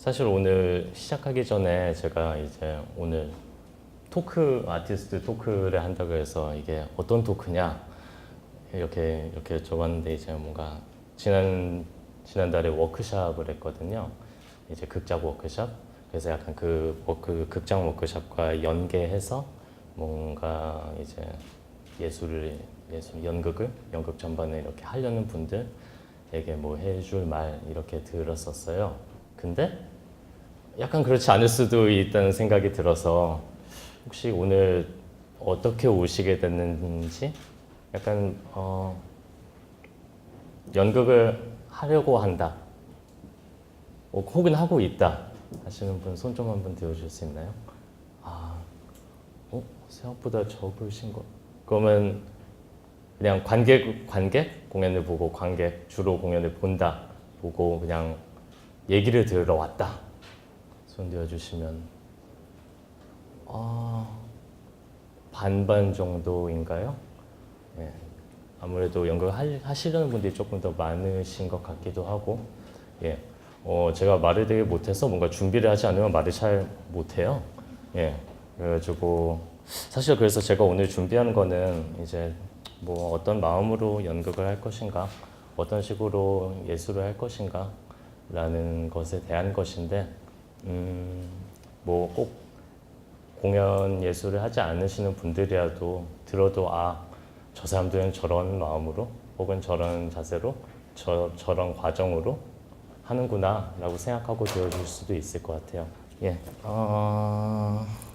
사실 오늘 시작하기 전에 제가 이제 오늘 아티스트 토크를 한다고 해서 이게 어떤 토크냐 이렇게 적었는데 이제 뭔가 지난달에 워크숍을 했거든요. 이제 극작 워크숍. 그래서 약간 그 극장 워크숍과 연계해서 뭔가 이제 연극 전반에 이렇게 하려는 분들에게 뭐 해줄 말 이렇게 들었었어요. 근데 약간 그렇지 않을 수도 있다는 생각이 들어서 혹시 오늘 어떻게 오시게 됐는지 약간 연극을 하려고 한다 혹은 하고 있다 하시는 분 손 좀 한번 들어주실 수 있나요? 생각보다 적으신 거. 그러면 그냥 관객 공연을 보고 주로 공연을 본다 보고 그냥 얘기를 들으러 왔다. 손 들어주시면 반반 정도인가요? 네. 아무래도 연극 하시려는 분들이 조금 더 많으신 것 같기도 하고, 예. 제가 말을 되게 못해서 뭔가 준비를 하지 않으면 말을 잘 못해요. 예. 그래가지고 사실 그래서 제가 오늘 준비한 거는 이제 뭐 어떤 마음으로 연극을 할 것인가, 어떤 식으로 예술을 할 것인가 라는 것에 대한 것인데, 뭐 꼭 공연 예술을 하지 않으시는 분들이라도 들어도 저 사람들은 저런 마음으로 혹은 저런 자세로 저런 과정으로 하는구나 라고 생각하고 들어줄 수도 있을 것 같아요. 예,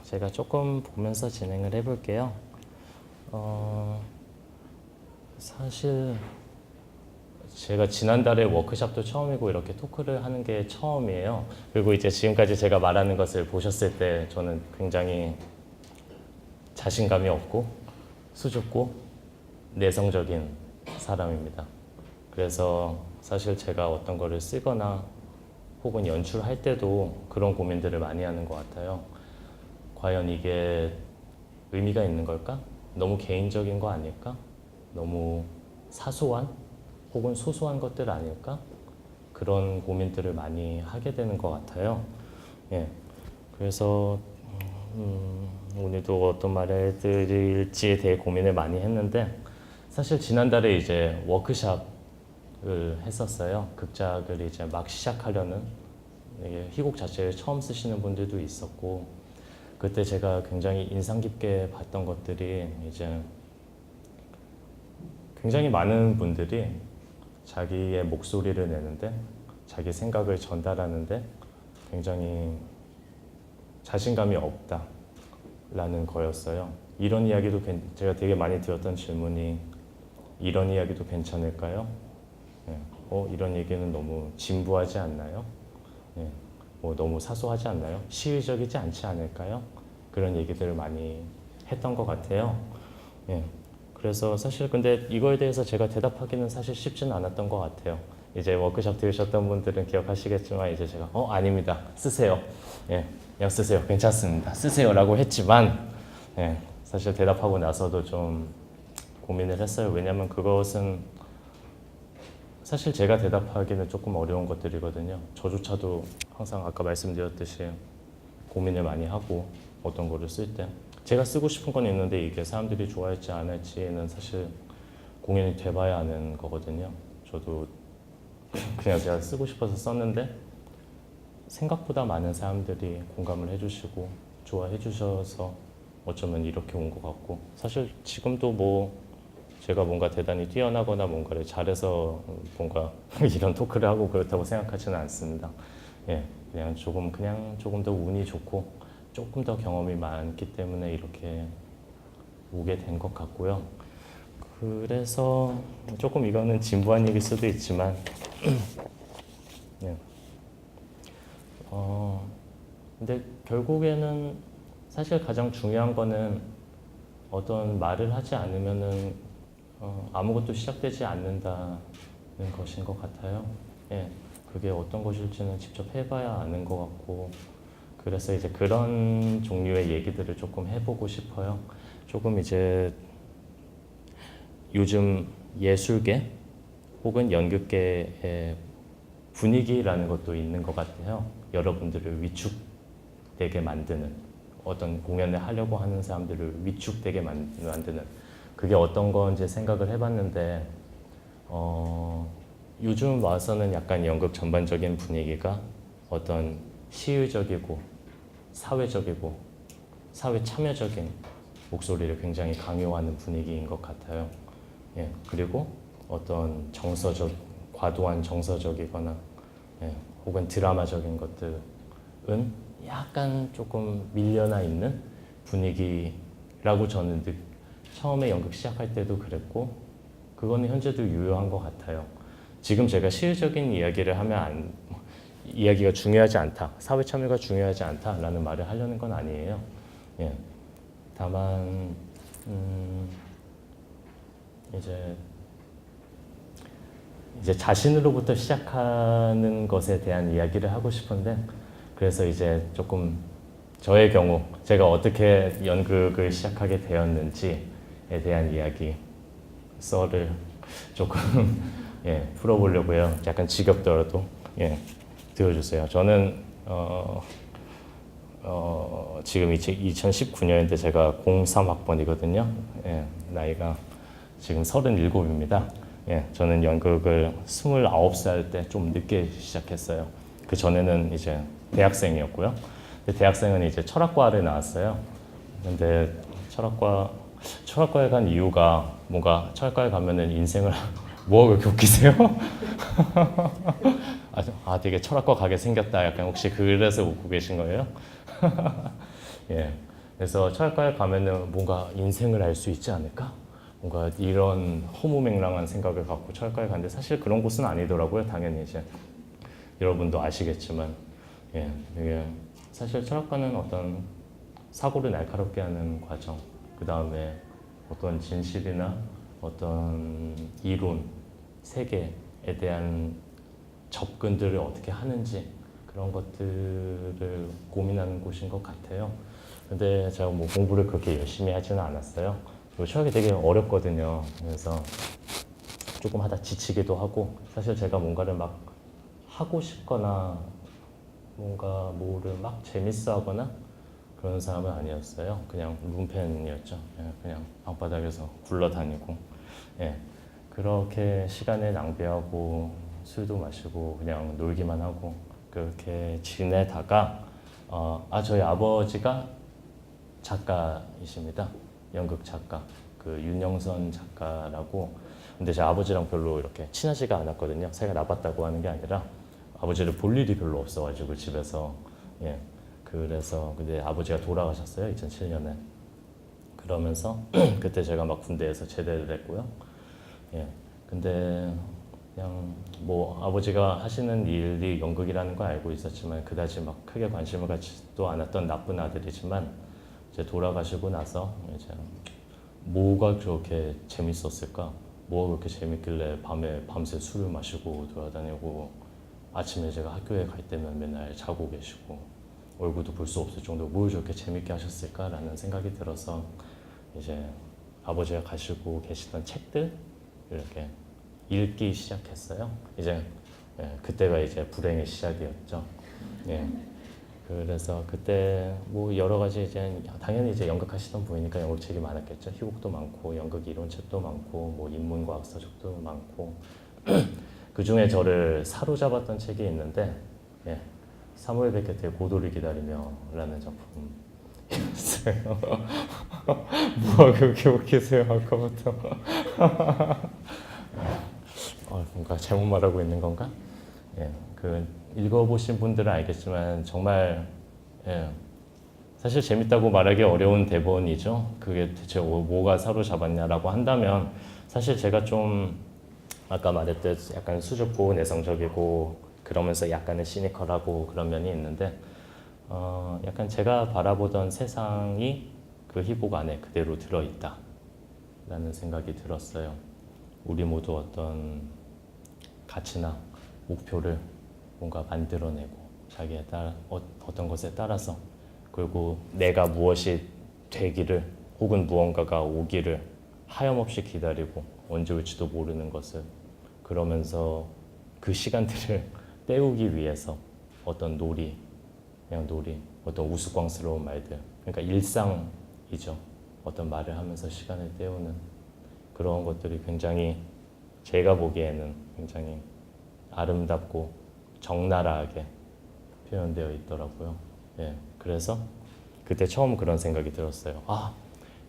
제가 조금 보면서 진행을 해볼게요. 사실 제가 지난달에 워크숍도 처음이고 이렇게 토크를 하는 게 처음이에요. 그리고 이제 지금까지 제가 말하는 것을 보셨을 때 저는 굉장히 자신감이 없고 수줍고 내성적인 사람입니다. 그래서 사실 제가 어떤 거를 쓰거나 혹은 연출할 때도 그런 고민들을 많이 하는 것 같아요. 과연 이게 의미가 있는 걸까? 너무 개인적인 거 아닐까? 너무 사소한 혹은 소소한 것들 아닐까? 그런 고민들을 많이 하게 되는 것 같아요. 예. 그래서 오늘도 어떤 말을 드릴지에 대해 고민을 많이 했는데 사실 지난달에 이제 워크숍을 했었어요. 극작을 이제 막 시작하려는 희곡 자체를 처음 쓰시는 분들도 있었고 그때 제가 굉장히 인상 깊게 봤던 것들이 이제 굉장히 많은 분들이 자기의 목소리를 내는데 자기 생각을 전달하는데 굉장히 자신감이 없다라는 거였어요. 이런 이야기도 제가 되게 많이 들었던 질문이 이런 이야기도 괜찮을까요? 네. 이런 얘기는 너무 진부하지 않나요? 네. 너무 사소하지 않나요? 시의적이지 않지 않을까요? 그런 얘기들을 많이 했던 것 같아요. 네. 그래서 사실 근데 이거에 대해서 제가 대답하기는 사실 쉽지는 않았던 것 같아요. 이제 워크숍 들으셨던 분들은 기억하시겠지만 이제 제가 아닙니다. 쓰세요. 예, 그냥 쓰세요. 괜찮습니다. 쓰세요라고 했지만 예, 사실 대답하고 나서도 좀 고민을 했어요. 왜냐하면 그것은 사실 제가 대답하기는 조금 어려운 것들이거든요. 저조차도 항상 아까 말씀드렸듯이 고민을 많이 하고 어떤 거를 쓸 때 제가 쓰고 싶은 건 있는데 이게 사람들이 좋아할지 안 할지는 사실 공연이 돼봐야 아는 거거든요. 저도 그냥 제가 쓰고 싶어서 썼는데 생각보다 많은 사람들이 공감을 해주시고 좋아해 주셔서 어쩌면 이렇게 온 것 같고 사실 지금도 뭐 제가 뭔가 대단히 뛰어나거나 뭔가를 잘해서 뭔가 이런 토크를 하고 그렇다고 생각하지는 않습니다. 예, 그냥 조금 더 운이 좋고 조금 더 경험이 많기 때문에 이렇게 오게 된 것 같고요. 그래서 조금 이거는 진부한 얘기일 수도 있지만 예. 근데 결국에는 사실 가장 중요한 거는 어떤 말을 하지 않으면은 아무것도 시작되지 않는다는 것인 것 같아요. 예, 그게 어떤 것일지는 직접 해봐야 아는 것 같고 그래서 이제 그런 종류의 얘기들을 조금 해보고 싶어요. 조금 이제 요즘 예술계 혹은 연극계의 분위기라는 것도 있는 것 같아요. 여러분들을 위축되게 만드는, 어떤 공연을 하려고 하는 사람들을 위축되게 만드는, 그게 어떤 건지 생각을 해봤는데 요즘 와서는 약간 연극 전반적인 분위기가 어떤 시의적이고 사회적이고 사회 참여적인 목소리를 굉장히 강요하는 분위기인 것 같아요. 예, 그리고 어떤 과도한 정서적이거나 혹은 드라마적인 것들은 약간 조금 밀려나 있는 분위기라고 저는 처음에 연극 시작할 때도 그랬고, 그거는 현재도 유효한 것 같아요. 지금 제가 시의적인 이야기를 하면 이야기가 중요하지 않다, 사회 참여가 중요하지 않다라는 말을 하려는 건 아니에요. 예. 다만 이제 자신으로부터 시작하는 것에 대한 이야기를 하고 싶은데, 그래서 이제 조금 저의 경우 제가 어떻게 연극을 시작하게 되었는지에 대한 이야기 썰을 조금 풀어보려고요. 약간 지겹더라도 들어주세요. 저는 지금 2019년인데 제가 03학번이거든요. 나이가 지금 37입니다. 저는 연극을 29살 때 좀 늦게 시작했어요. 그 전에는 이제 대학생이었고요. 대학생은 이제 철학과를 나왔어요. 근데 철학과에 간 이유가 뭔가 철학과에 가면은 인생을 뭐가 그렇게 웃기세요? 되게 철학과 가게 생겼다. 약간 혹시 그래서 웃고 계신 거예요? 예. 그래서 철학과에 가면은 뭔가 인생을 알 수 있지 않을까? 뭔가 이런 허무맹랑한 생각을 갖고 철학과에 갔는데 사실 그런 곳은 아니더라고요. 당연히 이제 여러분도 아시겠지만, 이게 사실 철학과는 어떤 사고를 날카롭게 하는 과정, 그 다음에 어떤 진실이나 어떤 이론, 세계에 대한 접근들을 어떻게 하는지 그런 것들을 고민하는 곳인 것 같아요. 근데 제가 뭐 공부를 그렇게 열심히 하지는 않았어요. 그리고 철학이 되게 어렵거든요. 그래서 조금 하다 지치기도 하고, 사실 제가 뭔가를 막 하고 싶거나 뭔가 뭐를 막 재밌어 하거나 그런 사람은 아니었어요. 그냥 룸펜이었죠. 그냥 방바닥에서 굴러다니고, 그렇게 시간을 낭비하고 술도 마시고 그냥 놀기만 하고 그렇게 지내다가 저희 아버지가 작가이십니다. 연극 작가, 그 윤영선 작가라고. 근데 제 아버지랑 별로 이렇게 친하지가 않았거든요. 사이가 나빴다고 하는 게 아니라 아버지를 볼 일이 별로 없어가지고 집에서. 그래서 근데 아버지가 돌아가셨어요, 2007년에. 그러면서 그때 제가 막 군대에서 제대를 했고요. 근데 그냥 뭐 아버지가 하시는 일이 연극이라는 걸 알고 있었지만 그다지 막 크게 관심을 갖지도 않았던 나쁜 아들이지만, 이제 돌아가시고 나서 이제 뭐가 그렇게 재밌었을까? 뭐가 그렇게 재밌길래 밤새 술을 마시고 돌아다니고 아침에 제가 학교에 갈 때면 맨날 자고 계시고 얼굴도 볼 수 없을 정도로 뭘 저렇게 재밌게 하셨을까라는 생각이 들어서 이제 아버지가 가지고 계시던 책들 이렇게 읽기 시작했어요. 이제 그때가 이제 불행의 시작이었죠. 그래서 그때 뭐 여러 가지 이제 당연히 이제 연극하시던 분이니까 연극책이 많았겠죠. 희곡도 많고 연극 이론책도 많고 뭐 인문과학 서적도 많고 그 중에 저를 사로잡았던 책이 있는데 사무엘 베케트의 고도를 기다리며라는 작품이었어요. 뭐가 그렇게 웃기세요 아까부터? 뭔가 잘못 말하고 있는 건가? 그 읽어보신 분들은 알겠지만 정말 사실 재밌다고 말하기 어려운 대본이죠. 그게 대체 뭐가 사로잡았냐라고 한다면 사실 제가 좀 아까 말했듯 약간 수줍고 내성적이고 그러면서 약간은 시니컬하고 그런 면이 있는데 약간 제가 바라보던 세상이 그 희곡 안에 그대로 들어있다 라는 생각이 들었어요. 우리 모두 어떤 가치나 목표를 뭔가 만들어내고 자기에 따라 어떤 것에 따라서, 그리고 내가 무엇이 되기를 혹은 무언가가 오기를 하염없이 기다리고 언제 올지도 모르는 것을, 그러면서 그 시간들을 때우기 위해서 어떤 놀이, 그냥 놀이, 어떤 우스꽝스러운 말들, 그러니까 일상이죠. 어떤 말을 하면서 시간을 때우는 그런 것들이 굉장히 제가 보기에는 굉장히 아름답고 적나라하게 표현되어 있더라고요. 예, 그래서 그때 처음 그런 생각이 들었어요. 아,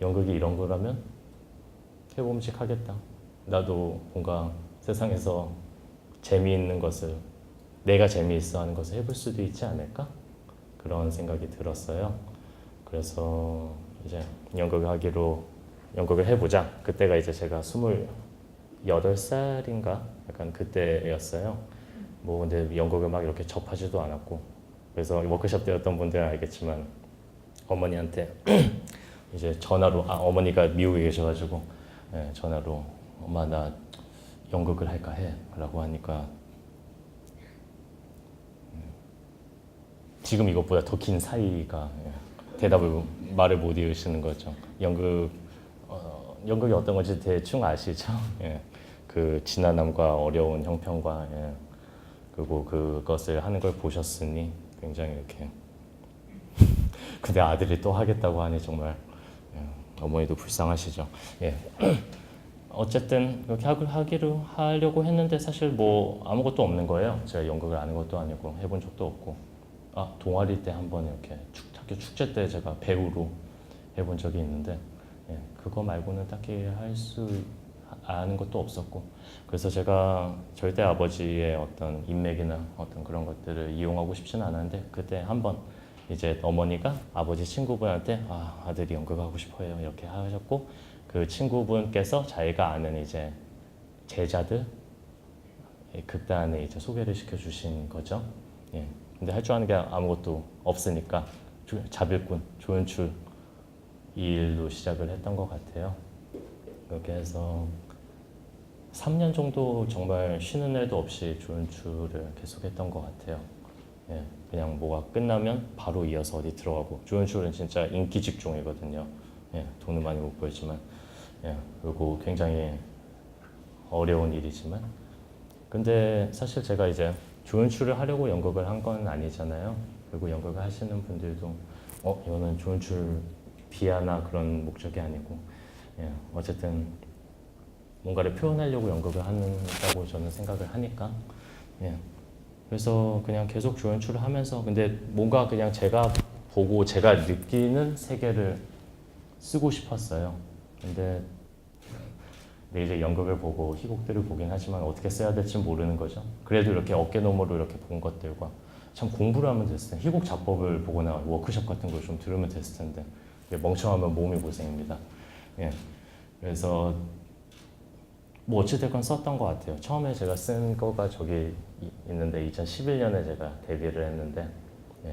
연극이 이런 거라면 해봄직하겠다. 나도 뭔가 세상에서 재미있는 것을 내가 재미있어 하는 것을 해볼 수도 있지 않을까? 그런 생각이 들었어요. 그래서 이제 연극을 해보자. 그때가 이제 제가 28살인가? 약간 그때였어요. 뭐 근데 연극을 막 이렇게 접하지도 않았고 그래서 워크숍 때였던 분들은 알겠지만 어머니한테 이제 전화로 어머니가 미국에 계셔가지고 예, 전화로 엄마 나 연극을 할까 해 라고 하니까 지금 이것보다 더 긴 사이가 말을 못 이으시는 거죠. 연극이 어떤 건지 대충 아시죠? 예, 그 진화남과 어려운 형편과 그리고 그것을 하는 걸 보셨으니 굉장히 이렇게 근데 아들이 또 하겠다고 하니 정말 어머니도 불쌍하시죠. 예. 어쨌든 그렇게 하려고 했는데 사실 뭐 아무것도 없는 거예요. 제가 연극을 아는 것도 아니고 해본 적도 없고 동아리 때 한번 이렇게 학교 축제 때 제가 배우로 해본 적이 있는데 그거 말고는 딱히 아는 것도 없었고 그래서 제가 절대 아버지의 어떤 인맥이나 어떤 그런 것들을 이용하고 싶지는 않았는데 그때 한번 이제 어머니가 아버지 친구분한테 아들이 연극하고 싶어요 이렇게 하셨고 그 친구분께서 자기가 아는 이제 제자들 극단에 이제 소개를 시켜주신 거죠. 예. 근데 할 줄 아는 게 아무것도 없으니까 자bil꾼 조연출 이 일로 시작을 했던 것 같아요. 그렇게 해서 3년 정도 정말 쉬는 날도 없이 조연출을 계속했던 것 같아요. 예, 그냥 뭐가 끝나면 바로 이어서 어디 들어가고 조연출은 진짜 인기 직종이거든요. 예, 돈은 많이 못 벌지만 그리고 굉장히 어려운 일이지만 근데 사실 제가 이제 조연출을 하려고 연극을 한 건 아니잖아요. 그리고 연극을 하시는 분들도 이거는 조연출 비하나 그런 목적이 아니고 어쨌든 뭔가를 표현하려고 연극을 한다고 저는 생각을 하니까 그래서 그냥 계속 조연출을 하면서 근데 뭔가 그냥 제가 보고 제가 느끼는 세계를 쓰고 싶었어요. 근데 이제 연극을 보고 희곡들을 보긴 하지만 어떻게 써야 될지 모르는 거죠. 그래도 이렇게 어깨너머로 이렇게 본 것들과 참 공부를 하면 됐을 텐데 희곡 작법을 보거나 워크숍 같은 걸 좀 들으면 됐을 텐데 멍청하면 몸이 고생입니다. 그래서 뭐 어찌됐건 썼던 것 같아요. 처음에 제가 쓴 거가 저기 있는데 2011년에 제가 데뷔를 했는데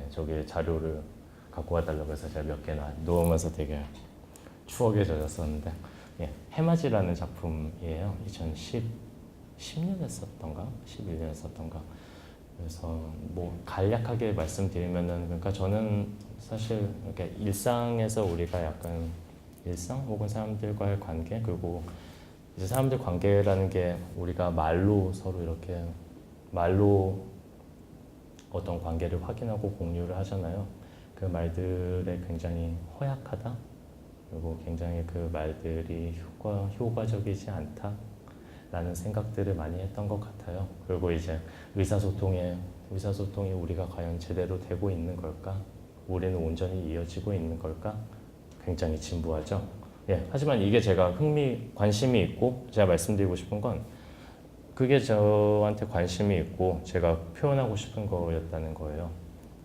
저기 자료를 갖고 와달라고 해서 제가 몇 개나 놓으면서 되게 추억에 젖었었는데 해맞이라는 작품이에요. 2010년에 썼던가 11년에 썼던가 그래서 뭐 간략하게 말씀드리면은 그러니까 저는 사실 이렇게 일상에서 우리가 약간 일상 혹은 사람들과의 관계 그리고 이제 사람들 관계라는 게 우리가 말로 서로 이렇게 말로 어떤 관계를 확인하고 공유를 하잖아요. 그 말들에 굉장히 허약하다. 그리고 굉장히 그 말들이 효과적이지 않다라는 생각들을 많이 했던 것 같아요. 그리고 이제 의사소통이 우리가 과연 제대로 되고 있는 걸까? 우리는 온전히 이어지고 있는 걸까? 굉장히 진부하죠. 하지만 이게 제가 관심이 있고 제가 말씀드리고 싶은 건 그게 저한테 관심이 있고 제가 표현하고 싶은 거였다는 거예요.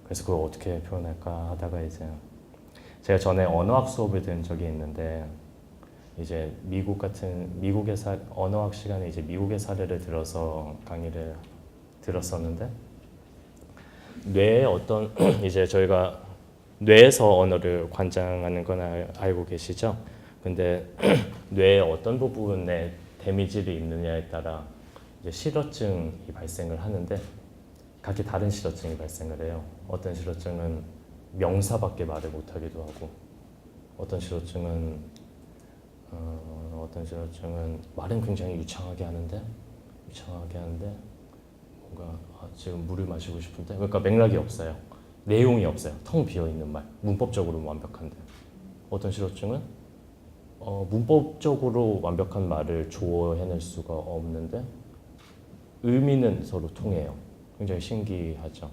그래서 그걸 어떻게 표현할까 하다가 이제 제가 전에 언어학 수업을 들은 적이 있는데 이제 언어학 시간에 이제 미국의 사례를 들어서 강의를 들었었는데 뇌의 어떤 이제 저희가 뇌에서 언어를 관장하는 건 알고 계시죠? 근데 뇌의 어떤 부분에 데미지를 입느냐에 따라 이제 실어증이 발생을 하는데 각기 다른 실어증이 발생을 해요. 어떤 실어증은 명사밖에 말을 못하기도 하고 어떤 실어증은 말은 굉장히 유창하게 하는데 뭔가 지금 물을 마시고 싶은데 그러니까 맥락이 없어요. 내용이 없어요. 텅 비어 있는 말. 문법적으로 완벽한데 어떤 실어증은 문법적으로 완벽한 말을 조어해낼 수가 없는데 의미는 서로 통해요. 굉장히 신기하죠.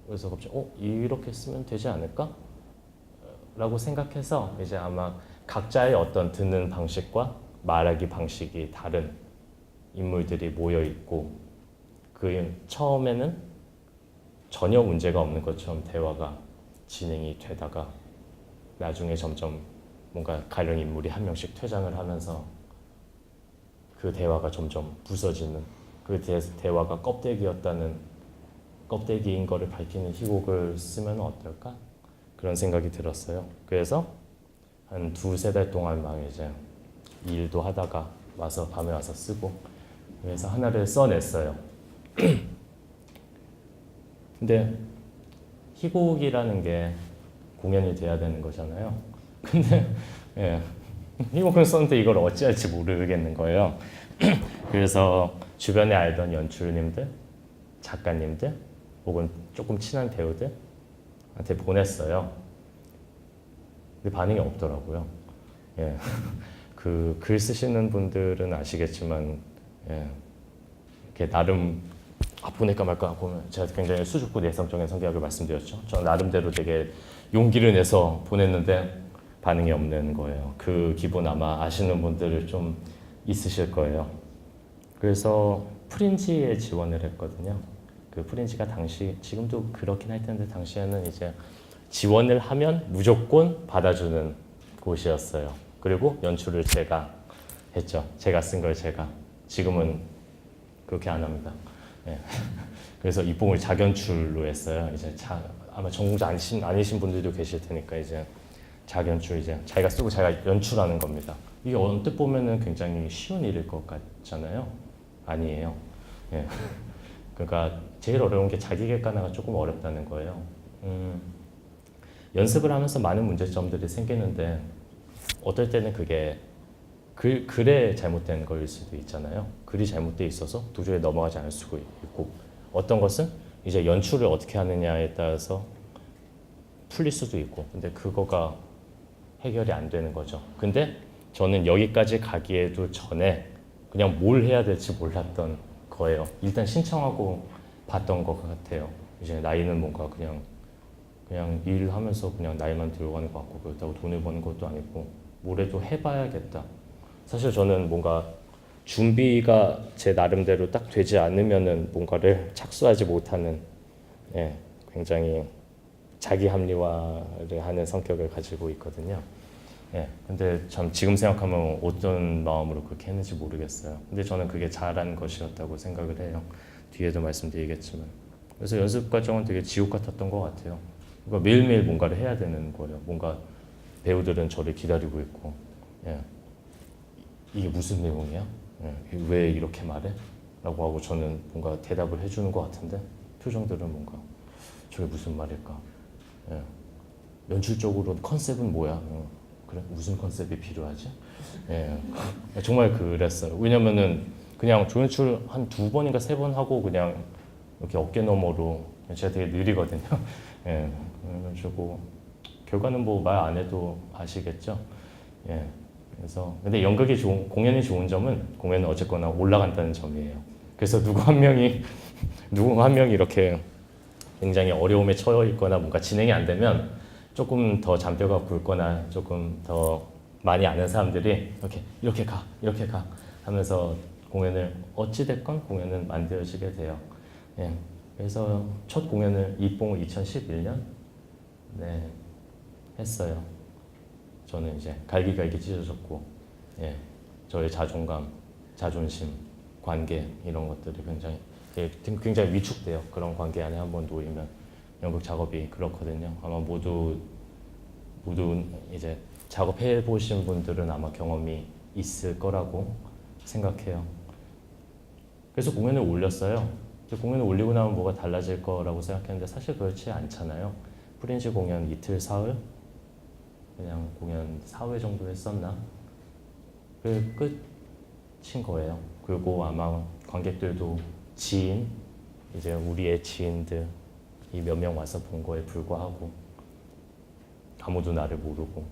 그래서 갑자기 이렇게 쓰면 되지 않을까? 라고 생각해서 이제 아마 각자의 어떤 듣는 방식과 말하기 방식이 다른 인물들이 모여 있고 그 처음에는 전혀 문제가 없는 것처럼 대화가 진행이 되다가 나중에 점점 뭔가 가령 인물이 한 명씩 퇴장을 하면서 그 대화가 점점 부서지는 그 대화가 껍데기인 거를 밝히는 희곡을 쓰면 어떨까? 그런 생각이 들었어요. 그래서 한 2-3달 동안 막 이제 일도 하다가 밤에 와서 쓰고 그래서 하나를 써냈어요. 근데 희곡이라는 게 공연이 돼야 되는 거잖아요. 근데 희곡을 썼는데 이걸 어찌할지 모르겠는 거예요. 그래서 주변에 알던 연출님들, 작가님들, 혹은 조금 친한 배우들한테 보냈어요. 근데 반응이 없더라고요. 그 글 쓰시는 분들은 아시겠지만, 이렇게 나름 보낼까 말까 보면 제가 굉장히 수줍고 내성적인 성격을 말씀드렸죠. 저는 나름대로 되게 용기를 내서 보냈는데 반응이 없는 거예요. 그 기분 아마 아시는 분들 좀 있으실 거예요. 그래서 프린지에 지원을 했거든요. 그 프린지가 지금도 그렇긴 할 텐데 당시에는 이제 지원을 하면 무조건 받아주는 곳이었어요. 그리고 연출을 제가 했죠. 제가 쓴 걸 제가. 지금은 그렇게 안 합니다. 그래서 입봉을 자견출로 했어요. 이제 아마 전공자 아니신 분들도 계실 테니까 이제 자견출 이제 자기가 쓰고 자기가 연출하는 겁니다. 이게 언뜻 보면은 굉장히 쉬운 일일 것 같잖아요. 아니에요. 그러니까 제일 어려운 게 자기 객관화가 조금 어렵다는 거예요. 연습을 하면서 많은 문제점들이 생기는데 어떨 때는 그게 글에 잘못된 거일 수도 있잖아요. 글이 잘못돼 있어서 도저히 넘어가지 않을 수도 있고 어떤 것은 이제 연출을 어떻게 하느냐에 따라서 풀릴 수도 있고 근데 그거가 해결이 안 되는 거죠. 근데 저는 여기까지 가기에도 전에 그냥 뭘 해야 될지 몰랐던 거예요. 일단 신청하고 봤던 것 같아요. 이제 나이는 뭔가 그냥 일하면서 그냥 나이만 들어가는 것 같고 그렇다고 돈을 버는 것도 아니고 뭐래도 해봐야겠다. 사실 저는 뭔가 준비가 제 나름대로 딱 되지 않으면은 뭔가를 착수하지 못하는 굉장히 자기 합리화를 하는 성격을 가지고 있거든요. 근데 참 지금 생각하면 어떤 마음으로 그렇게 했는지 모르겠어요. 근데 저는 그게 잘한 것이었다고 생각을 해요. 뒤에도 말씀드리겠지만. 그래서 연습 과정은 되게 지옥 같았던 것 같아요. 그러니까 매일매일 뭔가를 해야 되는 거예요. 뭔가 배우들은 저를 기다리고 있고, 이게 무슨 내용이야? 왜 이렇게 말해? 라고 하고 저는 뭔가 대답을 해주는 것 같은데 표정들은 뭔가 저게 무슨 말일까? 연출적으로 컨셉은 뭐야? 그래? 무슨 컨셉이 필요하지? 정말 그랬어요. 왜냐면은 그냥 조연출 한 2번인가 3번 하고 그냥 이렇게 어깨 너머로 제가 되게 느리거든요. 그래가지고 결과는 뭐 말 안 해도 아시겠죠? 그래서 근데 공연이 좋은 점은 공연은 어쨌거나 올라간다는 점이에요. 그래서 누구 한 명이 이렇게 굉장히 어려움에 처해 있거나 뭔가 진행이 안 되면 조금 더 잔뼈가 굵거나 조금 더 많이 아는 사람들이 이렇게 가 하면서 공연을 어찌됐건 공연은 만들어지게 돼요. 그래서 첫 공연을 입봉을 2011년 했어요. 저는 이제 갈기갈기 찢어졌고 저의 자존감, 자존심, 관계 이런 것들이 굉장히 위축돼요. 그런 관계 안에 한번 놓이면 연극 작업이 그렇거든요. 아마 모두 이제 작업해 보신 분들은 아마 경험이 있을 거라고 생각해요. 그래서 공연을 올렸어요. 공연을 올리고 나면 뭐가 달라질 거라고 생각했는데 사실 그렇지 않잖아요. 프린지 공연 이틀 사흘? 그냥 공연 4회 정도 했었나? 그 끝인 거예요. 그리고 아마 관객들도 지인, 이제 우리의 지인들 이 몇 명 와서 본 거에 불과하고 아무도 나를 모르고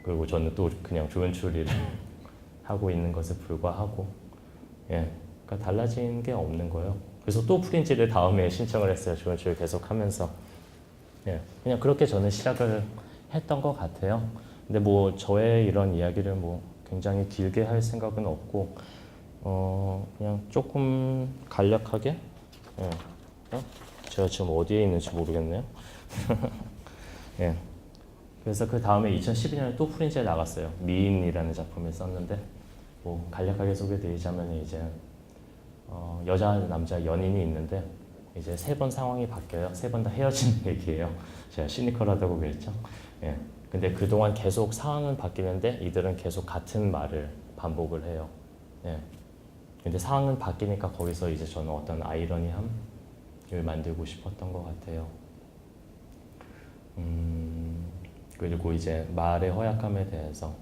그리고 저는 또 그냥 좋은 추리를 하고 있는 것에 불과하고 그러니까 달라진 게 없는 거예요. 그래서 또 프린지를 다음에 신청을 했어요. 좋은 추리 계속 하면서 그냥 그렇게 저는 시작을 했던 것 같아요. 근데 뭐 저의 이런 이야기를 뭐 굉장히 길게 할 생각은 없고 그냥 조금 간략하게 제가 지금 어디에 있는지 모르겠네요. 그래서 그 다음에 2012년에 또 프린지에 나갔어요. 미인이라는 작품을 썼는데 뭐 간략하게 소개드리자면 이제 여자 남자 연인이 있는데 이제 3번 상황이 바뀌어요. 3번 다 헤어지는 얘기예요. 제가 시니컬하다고 그랬죠. 근데 그동안 계속 상황은 바뀌는데 이들은 계속 같은 말을 반복을 해요. 근데 상황은 바뀌니까 거기서 이제 저는 어떤 아이러니함을 만들고 싶었던 것 같아요. 그리고 이제 말의 허약함에 대해서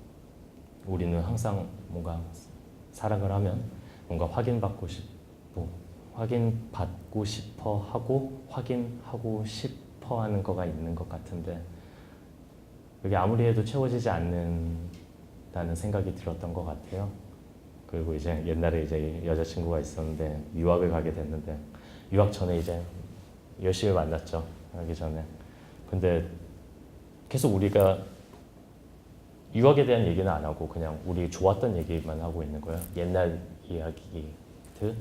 우리는 항상 뭔가 사랑을 하면 뭔가 확인받고 싶어 하고 확인하고 싶어 하는 거가 있는 것 같은데 그게 아무리 해도 채워지지 않는다는 생각이 들었던 것 같아요. 그리고 이제 옛날에 이제 여자친구가 있었는데 유학을 가게 됐는데 유학 전에 이제 열심히 만났죠. 하기 전에. 근데 계속 우리가 유학에 대한 얘기는 안 하고 그냥 우리 좋았던 얘기만 하고 있는 거예요. 옛날 이야기들,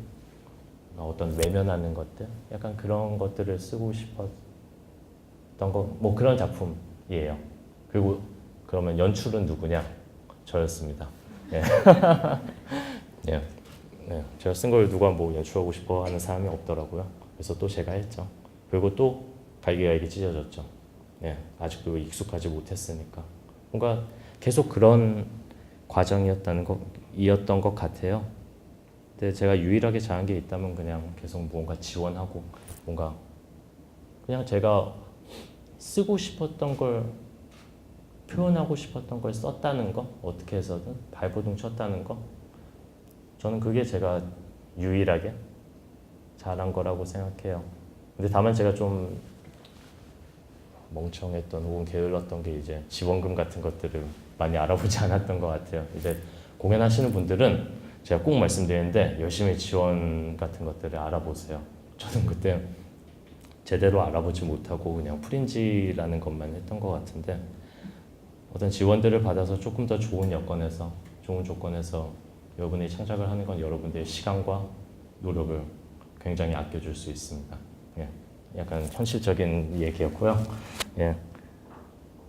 어떤 외면하는 것들, 약간 그런 것들을 쓰고 싶었던 거, 뭐 그런 작품이에요. 그리고 그러면 연출은 누구냐? 저였습니다. 제가 쓴 걸 누가 뭐 연출하고 싶어 하는 사람이 없더라고요. 그래서 또 제가 했죠. 그리고 또 갈기갈기 찢어졌죠. 아직도 익숙하지 못했으니까. 뭔가 계속 그런 과정이었던 것 같아요. 근데 제가 유일하게 잘한 게 있다면 그냥 계속 뭔가 지원하고 뭔가 그냥 제가 쓰고 싶었던 걸 표현하고 싶었던 걸 썼다는 거, 어떻게 해서든 발버둥 쳤다는 거, 저는 그게 제가 유일하게 잘한 거라고 생각해요. 근데 다만 제가 좀 멍청했던 혹은 게을렀던 게 이제 지원금 같은 것들을 많이 알아보지 않았던 것 같아요. 이제 공연하시는 분들은 제가 꼭 말씀드리는데 열심히 지원 같은 것들을 알아보세요. 저는 그때 제대로 알아보지 못하고 그냥 프린지라는 것만 했던 것 같은데 어떤 지원들을 받아서 조금 더 좋은 여건에서 좋은 조건에서 여러분이 창작을 하는 건 여러분들의 시간과 노력을 굉장히 아껴줄 수 있습니다. 약간 현실적인 얘기였고요.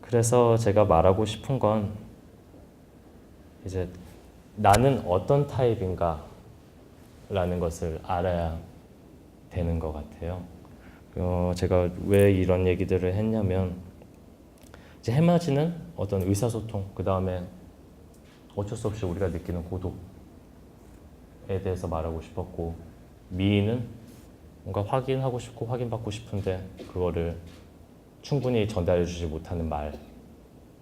그래서 제가 말하고 싶은 건 이제 나는 어떤 타입인가 라는 것을 알아야 되는 것 같아요. 제가 왜 이런 얘기들을 했냐면 이제 해맞이는 어떤 의사소통, 그 다음에 어쩔 수 없이 우리가 느끼는 고독에 대해서 말하고 싶었고 미인은 뭔가 확인하고 싶고 확인받고 싶은데 그거를 충분히 전달해주지 못하는 말에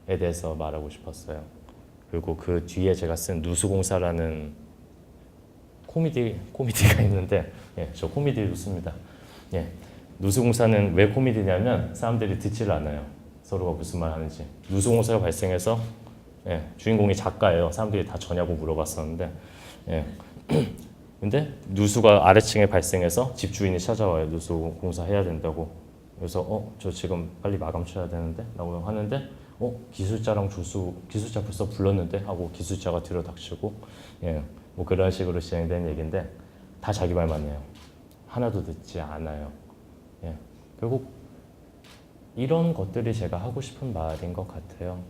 대해서 말하고 싶었어요. 그리고 그 뒤에 제가 쓴 누수공사라는 코미디가 있는데 저 코미디도 씁니다. 누수공사는 왜 코미디냐면 사람들이 듣지를 않아요. 서로가 무슨 말 하는지. 누수공사가 발생해서 주인공이 작가예요. 사람들이 다 저냐고 물어봤었는데 근데 누수가 아래층에 발생해서 집주인이 찾아와요. 누수 공사해야 된다고. 그래서 저 지금 빨리 마감 쳐야 되는데 라고 하는데 기술자 벌써 불렀는데 하고 기술자가 들여닥치고 뭐 그런 식으로 진행되는 얘기인데 다 자기 말만 해요. 하나도 듣지 않아요. 결국 이런 것들이 제가 하고 싶은 말인 것 같아요.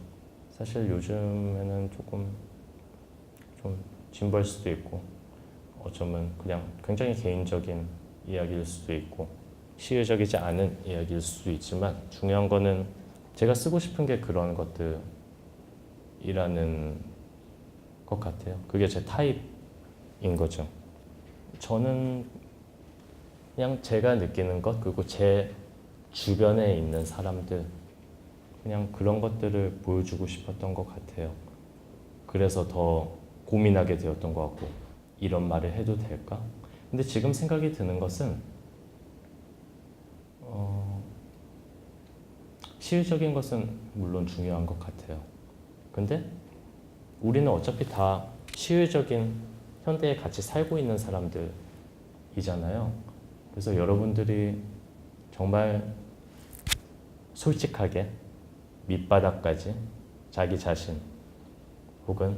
사실 요즘에는 조금 좀 진부할 수도 있고 어쩌면 그냥 굉장히 개인적인 이야기일 수도 있고 시의적이지 않은 이야기일 수도 있지만 중요한 거는 제가 쓰고 싶은 게 그런 것들이라는 것 같아요. 그게 제 타입인 거죠. 저는 그냥 제가 느끼는 것 그리고 제 주변에 있는 사람들 그냥 그런 것들을 보여주고 싶었던 것 같아요. 그래서 더 고민하게 되었던 것 같고 이런 말을 해도 될까? 근데 지금 생각이 드는 것은 시의적인 것은 물론 중요한 것 같아요. 근데 우리는 어차피 다 시의적인 현대에 같이 살고 있는 사람들이잖아요. 그래서 여러분들이 정말 솔직하게 밑바닥까지 자기 자신 혹은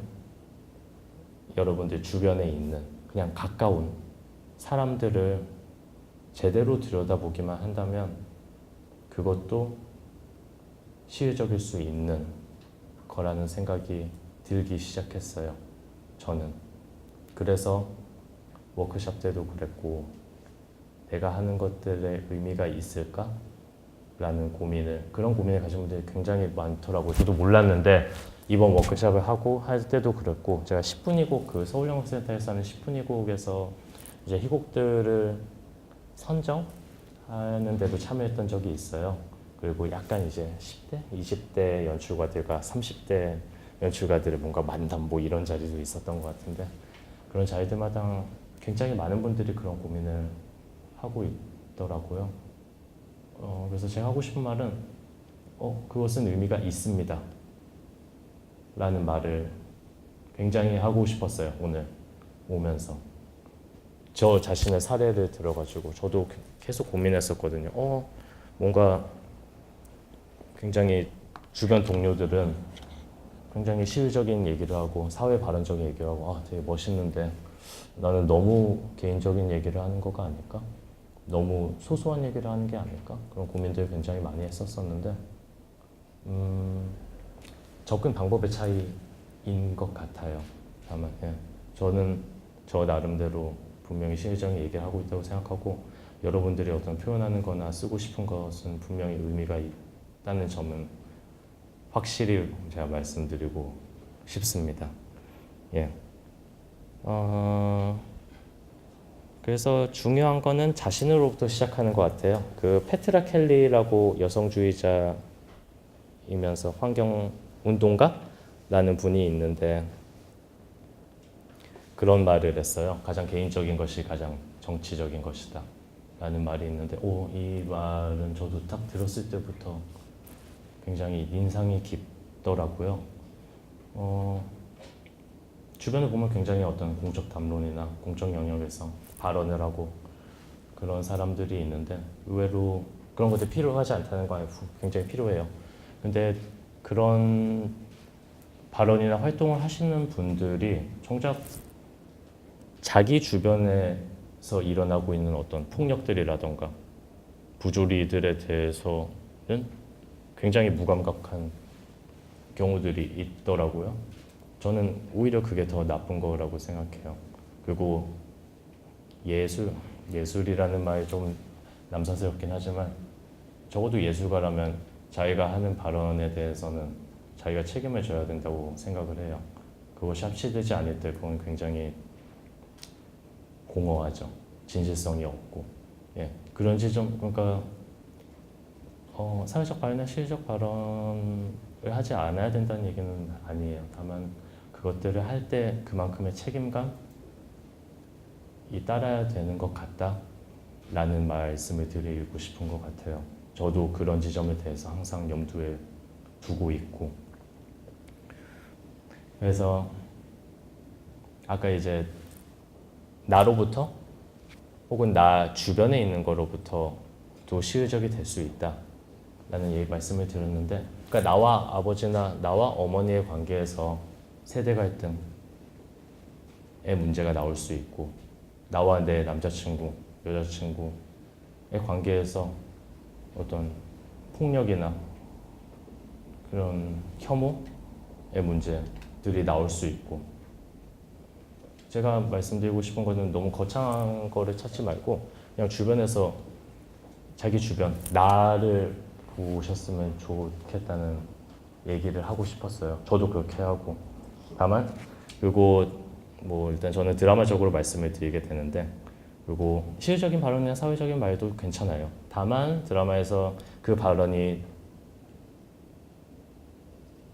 여러분들 주변에 있는 그냥 가까운 사람들을 제대로 들여다보기만 한다면 그것도 시의적일 수 있는 거라는 생각이 들기 시작했어요. 저는. 그래서 워크숍 때도 그랬고 내가 하는 것들의 의미가 있을까? 라는 그런 고민을 가진 분들이 굉장히 많더라고요. 저도 몰랐는데 이번 워크숍을 하고 할 때도 그랬고 제가 10분이곡 그 서울영화센터에서 하는 10분이곡에서 이제 희곡들을 선정하는 데도 참여했던 적이 있어요. 그리고 약간 이제 10대, 20대 연출가들과 30대 연출가들의 뭔가 만담 뭐 이런 자리도 있었던 것 같은데 그런 자리들마다 굉장히 많은 분들이 그런 고민을 하고 있더라고요. 그래서 제가 하고 싶은 말은 그것은 의미가 있습니다. 라는 말을 굉장히 하고 싶었어요. 오늘 오면서. 저 자신의 사례를 들어가지고 저도 계속 고민했었거든요. 뭔가 굉장히 주변 동료들은 굉장히 시의적인 얘기를 하고 사회 발언적인 얘기를 하고 되게 멋있는데 나는 너무 개인적인 얘기를 하는 거가 아닐까? 너무 소소한 얘기를 하는 게 아닐까? 그런 고민들을 굉장히 많이 했었었는데 접근 방법의 차이인 것 같아요. 다만 저는 저 나름대로 분명히 시의적인 얘기를 하고 있다고 생각하고 여러분들이 어떤 표현하는 거나 쓰고 싶은 것은 분명히 의미가 있다는 점은 확실히 제가 말씀드리고 싶습니다. 그래서 중요한 거는 자신으로부터 시작하는 것 같아요. 그 페트라 켈리라고 여성주의자이면서 환경운동가라는 분이 있는데 그런 말을 했어요. 가장 개인적인 것이 가장 정치적인 것이다 라는 말이 있는데 이 말은 저도 딱 들었을 때부터 굉장히 인상이 깊더라고요. 주변에 보면 굉장히 어떤 공적 담론이나 공적 영역에서 발언을 하고 그런 사람들이 있는데 의외로 그런 것들이 필요하지 않다는 거 아니고 굉장히 필요해요. 근데 그런 발언이나 활동을 하시는 분들이 정작 자기 주변에서 일어나고 있는 어떤 폭력들이라던가 부조리들에 대해서는 굉장히 무감각한 경우들이 있더라고요. 저는 오히려 그게 더 나쁜 거라고 생각해요. 그리고 예술이라는 말이 좀 남사스럽긴 하지만 적어도 예술가라면 자기가 하는 발언에 대해서는 자기가 책임을 져야 된다고 생각을 해요. 그것이 합치되지 않을 때 그건 굉장히 공허하죠. 진실성이 없고. 그런 지점, 그러니까 사회적 발언이나 시의적 발언을 하지 않아야 된다는 얘기는 아니에요. 다만 그것들을 할 때 그만큼의 책임감이 따라야 되는 것 같다라는 말씀을 드리고 싶은 것 같아요. 저도 그런 지점에 대해서 항상 염두에 두고 있고 그래서 아까 이제 나로부터 혹은 나 주변에 있는 거로부터도 시의적이 될 수 있다라는 말씀을 드렸는데 그러니까 나와 아버지나 나와 어머니의 관계에서 세대 갈등의 문제가 나올 수 있고 나와 내 남자친구, 여자친구의 관계에서 어떤 폭력이나 그런 혐오의 문제들이 나올 수 있고 제가 말씀드리고 싶은 거는 너무 거창한 거를 찾지 말고 그냥 주변에서 자기 주변 나를 보셨으면 좋겠다는 얘기를 하고 싶었어요. 저도 그렇게 하고 다만 그리고 뭐 일단 저는 드라마적으로 말씀을 드리게 되는데 그리고 시의적인 발언이나 사회적인 말도 괜찮아요. 다만 드라마에서 그 발언이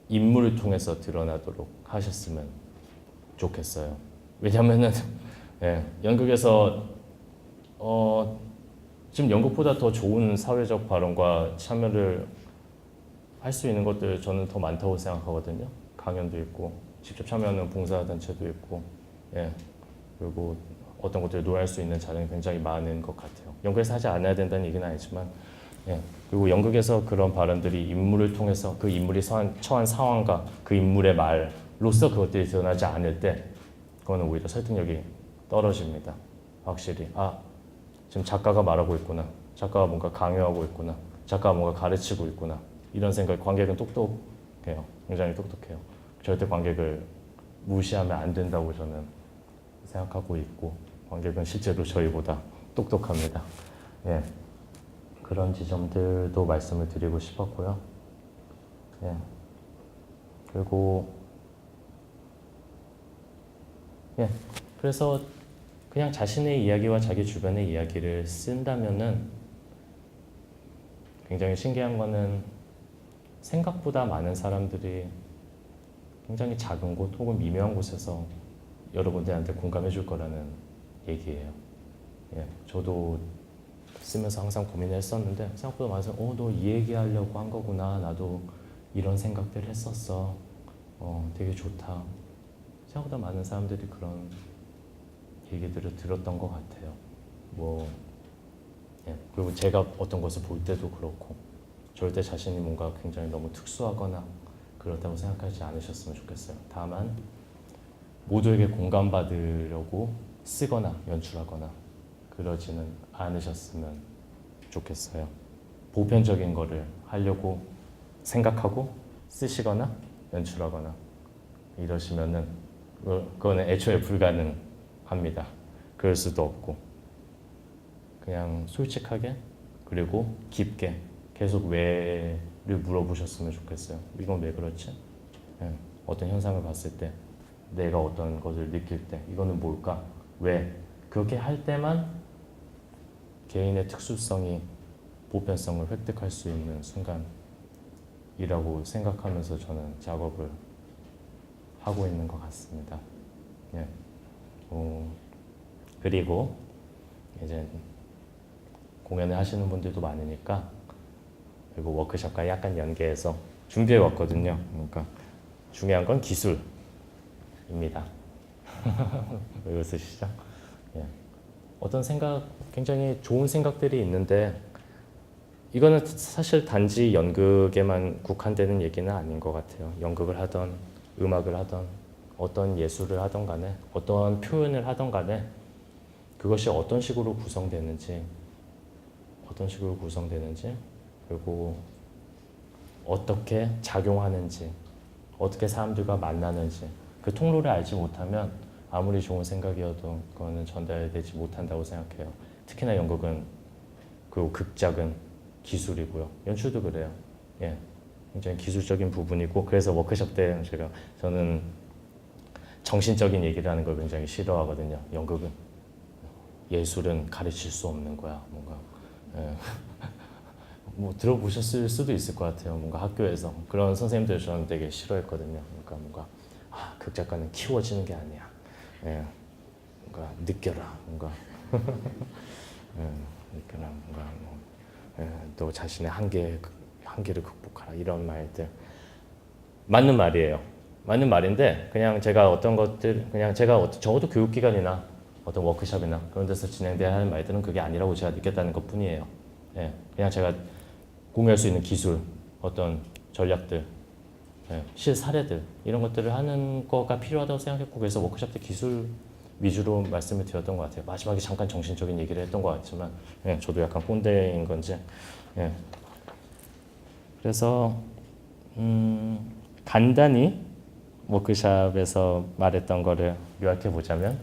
인물을 통해서 드러나도록 하셨으면 좋겠어요. 왜냐면은 연극에서 지금 연극보다 더 좋은 사회적 발언과 참여를 할 수 있는 것들 저는 더 많다고 생각하거든요. 강연도 있고 직접 참여하는 봉사단체도 있고, 예. 그리고 어떤 것들을 노래할 수 있는 자리는 굉장히 많은 것 같아요. 연극에서 하지 않아야 된다는 얘기는 아니지만, 예. 그리고 연극에서 그런 발언들이 인물을 통해서 그 인물이 처한 상황과 그 인물의 말로서 그것들이 드러나지 않을 때 그거는 오히려 설득력이 떨어집니다. 확실히 지금 작가가 말하고 있구나, 작가가 뭔가 강요하고 있구나, 작가가 뭔가 가르치고 있구나, 이런 생각. 관객은 똑똑해요. 굉장히 똑똑해요. 절대 관객을 무시하면 안 된다고 저는 생각하고 있고, 관객은 실제로 저희보다 똑똑합니다. 예. 그런 지점들도 말씀을 드리고 싶었고요. 예. 그리고 예. 그래서 그냥 자신의 이야기와 자기 주변의 이야기를 쓴다면은 굉장히 신기한 거는 생각보다 많은 사람들이 굉장히 작은 곳 혹은 미묘한 곳에서 여러분들한테 공감해 줄 거라는 얘기예요. 예, 저도 쓰면서 항상 고민을 했었는데 생각보다 많은 사람이 너 이 얘기 하려고 한 거구나. 나도 이런 생각들 했었어. 되게 좋다. 생각보다 많은 사람들이 그런 얘기들을 들었던 것 같아요. 예, 그리고 제가 어떤 것을 볼 때도 그렇고 절대 자신이 뭔가 굉장히 너무 특수하거나 그렇다고 생각하지 않으셨으면 좋겠어요. 다만 모두에게 공감받으려고 쓰거나 연출하거나 그러지는 않으셨으면 좋겠어요. 보편적인 거를 하려고 생각하고 쓰시거나 연출하거나 이러시면은 그거는 애초에 불가능합니다. 그럴 수도 없고 그냥 솔직하게 그리고 깊게 계속 왜를 물어보셨으면 좋겠어요. 이건 왜 그렇지? 예, 어떤 현상을 봤을 때 내가 어떤 것을 느낄 때 이거는 뭘까? 왜? 그렇게 할 때만 개인의 특수성이 보편성을 획득할 수 있는 순간이라고 생각하면서 저는 작업을 하고 있는 것 같습니다. 예. 그리고 이제 공연을 하시는 분들도 많으니까 그리고 워크숍과 약간 연계해서 준비해 왔거든요. 그러니까 중요한 건 기술입니다. 왜 웃으시죠? 예. 어떤 굉장히 좋은 생각들이 있는데 이거는 사실 단지 연극에만 국한되는 얘기는 아닌 것 같아요. 연극을 하던 음악을 하던 어떤 예술을 하던 간에 어떤 표현을 하던 간에 그것이 어떤 식으로 구성되는지 그리고 어떻게 작용하는지 어떻게 사람들과 만나는지 그 통로를 알지 못하면 아무리 좋은 생각이어도 그거는 전달되지 못한다고 생각해요. 특히나 연극은 그리고 극작은 기술이고요. 연출도 그래요. 예, 굉장히 기술적인 부분이고 그래서 워크숍 때 저는 정신적인 얘기를 하는 걸 굉장히 싫어하거든요. 연극은 예술은 가르칠 수 없는 거야. 뭔가 예. 들어보셨을 수도 있을 것 같아요. 뭔가 학교에서 그런 선생님들 저는 되게 싫어했거든요. 그러니까 뭔가 극작가는 키워지는 게 아니야. 예. 뭔가 느껴라. 뭔가 느껴라. 뭔가 또 자신의 한계를 극복하라. 이런 말들 맞는 말이에요. 맞는 말인데 그냥 제가 어떤 것들 적어도 교육기관이나 어떤 워크숍이나 그런 데서 진행돼야 하는 말들은 그게 아니라고 제가 느꼈다는 것 뿐이에요. 예. 그냥 제가 공유할 수 있는 기술, 어떤 전략들, 실사례들 이런 것들을 하는 거가 필요하다고 생각했고 그래서 워크숍 때 기술 위주로 말씀을 드렸던 것 같아요. 마지막에 잠깐 정신적인 얘기를 했던 것 같지만 저도 약간 꼰대인 건지 그래서 간단히 워크숍에서 말했던 거를 요약해 보자면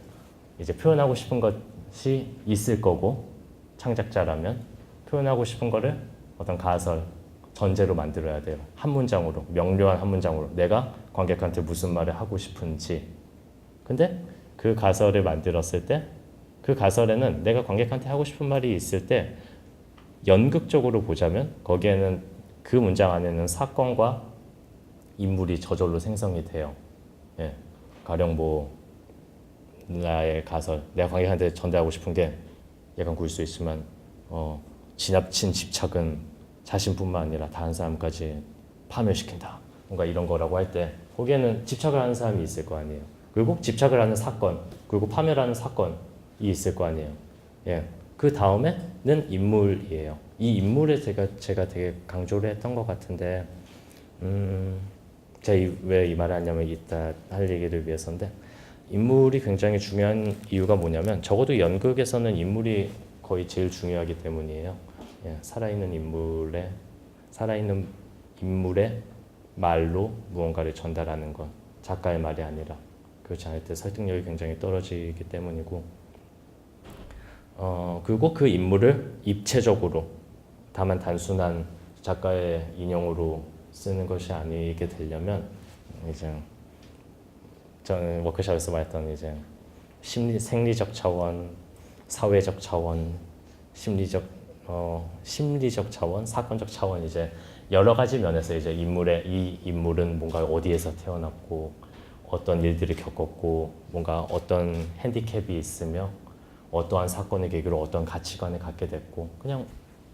이제 표현하고 싶은 것이 있을 거고 창작자라면 표현하고 싶은 거를 어떤 가설, 전제로 만들어야 돼요. 한 문장으로, 명료한 한 문장으로 내가 관객한테 무슨 말을 하고 싶은지. 근데 그 가설을 만들었을 때 그 가설에는 내가 관객한테 하고 싶은 말이 있을 때 연극적으로 보자면 거기에는 그 문장 안에는 사건과 인물이 저절로 생성이 돼요. 예. 가령 나의 가설, 내가 관객한테 전달하고 싶은 게 약간 굴 수 있지만 지나친 집착은 자신뿐만 아니라 다른 사람까지 파멸시킨다. 뭔가 이런 거라고 할 때 거기에는 집착을 하는 사람이 있을 거 아니에요. 그리고 집착을 하는 사건, 그리고 파멸하는 사건이 있을 거 아니에요. 예. 그 다음에는 인물이에요. 이 인물에 제가 되게 강조를 했던 것 같은데, 제가 왜 이 말을 하냐면 이따 할 얘기를 위해서인데, 인물이 굉장히 중요한 이유가 뭐냐면 적어도 연극에서는 인물이 거의 제일 중요하기 때문이에요. 예, 살아있는 인물의 말로 무언가를 전달하는 것, 작가의 말이 아니라 그렇지 않을 때 설득력이 굉장히 떨어지기 때문이고, 그리고 그 인물을 입체적으로 다만 단순한 작가의 인용으로 쓰는 것이 아니게 되려면 이제 저는 워크숍에서 말했던 이제 생리적 차원, 사회적 차원, 심리적 차원, 사건적 차원, 이제 여러 가지 면에서 이제 이 인물은 뭔가 어디에서 태어났고 어떤 일들을 겪었고 뭔가 어떤 핸디캡이 있으며 어떠한 사건을 계기로 어떤 가치관을 갖게 됐고, 그냥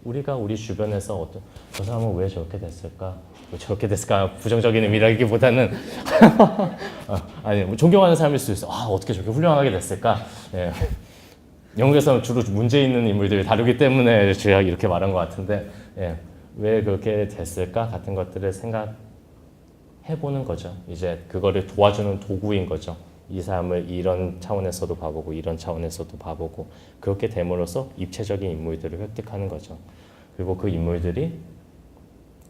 우리가 우리 주변에서 저 사람은 왜 저렇게 됐을까? 왜 저렇게 됐을까? 부정적인 의미라기보다는 아니 뭐 존경하는 사람일 수도 있어. 어떻게 저렇게 훌륭하게 됐을까? 예. 영국에서는 주로 문제 있는 인물들을 다루기 때문에 제가 이렇게 말한 것 같은데, 예. 왜 그렇게 됐을까? 같은 것들을 생각해보는 거죠. 이제 그거를 도와주는 도구인 거죠. 이 사람을 이런 차원에서도 봐보고 이런 차원에서도 봐보고, 그렇게 됨으로써 입체적인 인물들을 획득하는 거죠. 그리고 그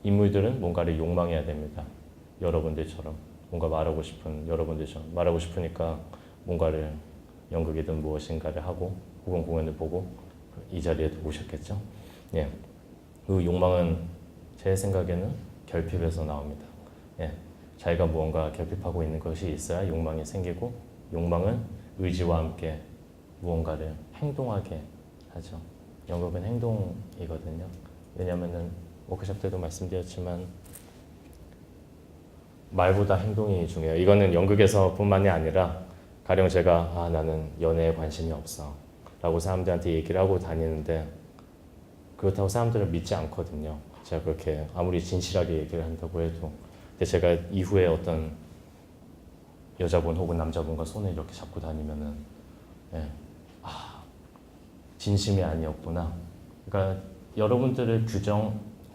인물들은 뭔가를 욕망해야 됩니다. 여러분들처럼 뭔가 여러분들처럼 말하고 싶으니까 뭔가를 연극이든 무엇인가를 하고 혹은 공연을 보고 이 자리에 오셨겠죠. 예. 그 욕망은 제 생각에는 결핍에서 나옵니다. 예. 자기가 무언가 결핍하고 있는 것이 있어야 욕망이 생기고, 욕망은 의지와 함께 무언가를 행동하게 하죠. 연극은 행동이거든요. 왜냐하면은 워크숍 때도 말씀드렸지만 말보다 행동이 중요해요. 이거는 연극에서뿐만이 아니라 가령 제가 나는 연애에 관심이 없어 라고 사람들한테 얘기를 하고 다니는데 그렇다고 사람들은 믿지 않거든요. 제가 그렇게 아무리 진실하게 얘기를 한다고 해도. 근데 제가 이후에 어떤 여자분 혹은 남자분과 손을 이렇게 잡고 다니면은 진심이 아니었구나. 그러니까 여러분들을